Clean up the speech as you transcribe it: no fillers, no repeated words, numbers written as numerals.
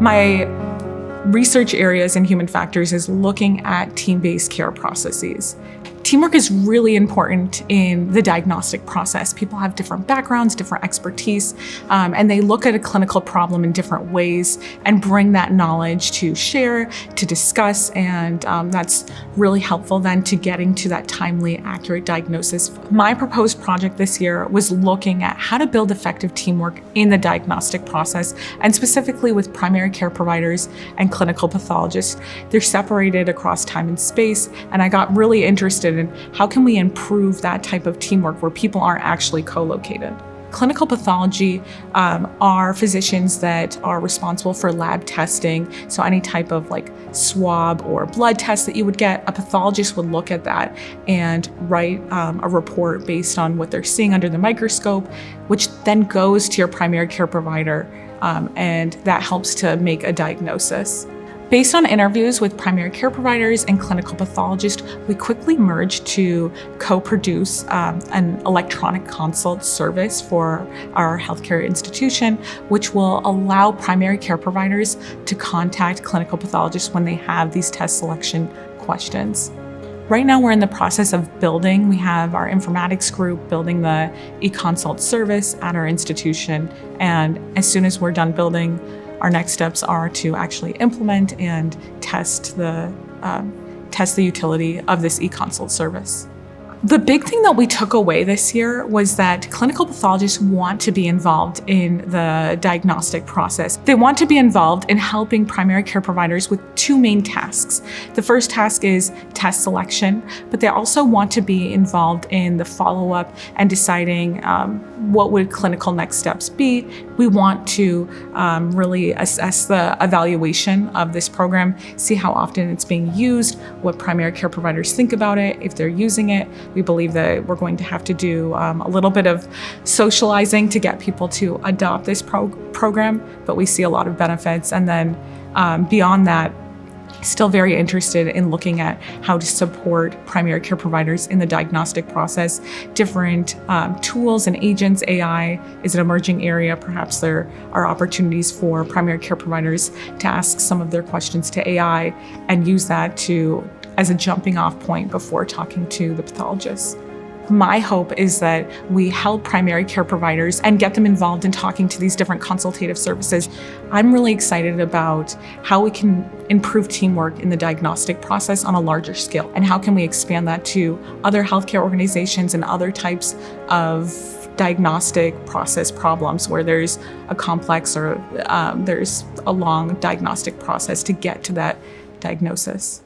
My research areas in human factors is looking at team-based care processes. Teamwork is really important in the diagnostic process. People have different backgrounds, different expertise, and they look at a clinical problem in different ways and bring that knowledge to share, to discuss, and that's really helpful then to getting to that timely, accurate diagnosis. My proposed project this year was looking at how to build effective teamwork in the diagnostic process, and specifically with primary care providers and clinical pathologists. They're separated across time and space, and I got really interested in how can we improve that type of teamwork where people aren't actually co-located. Clinical pathology are physicians that are responsible for lab testing. So any type of like swab or blood test that you would get, a pathologist would look at that and write a report based on what they're seeing under the microscope, which then goes to your primary care provider, and that helps to make a diagnosis. Based on interviews with primary care providers and clinical pathologists, we quickly merged to co-produce an electronic consult service for our healthcare institution, which will allow primary care providers to contact clinical pathologists when they have these test selection questions. Right now, we're in the process of building. We have our informatics group building the e-consult service at our institution, and as soon as we're done building, our next steps are to actually implement and test the utility of this e-consult service. The big thing that we took away this year was that clinical pathologists want to be involved in the diagnostic process. They want to be involved in helping primary care providers with two main tasks. The first task is test selection, but they also want to be involved in the follow-up and deciding what would clinical next steps be. We want to really assess the evaluation of this program, see how often it's being used, what primary care providers think about it, if they're using it. We believe that we're going to have to do a little bit of socializing to get people to adopt this program, but we see a lot of benefits. And then beyond that, still very interested in looking at how to support primary care providers in the diagnostic process. Different tools and agents, AI is an emerging area. Perhaps there are opportunities for primary care providers to ask some of their questions to AI and use that as a jumping off point before talking to the pathologist. My hope is that we help primary care providers and get them involved in talking to these different consultative services. I'm really excited about how we can improve teamwork in the diagnostic process on a larger scale, and how can we expand that to other healthcare organizations and other types of diagnostic process problems where there's a complex or there's a long diagnostic process to get to that diagnosis.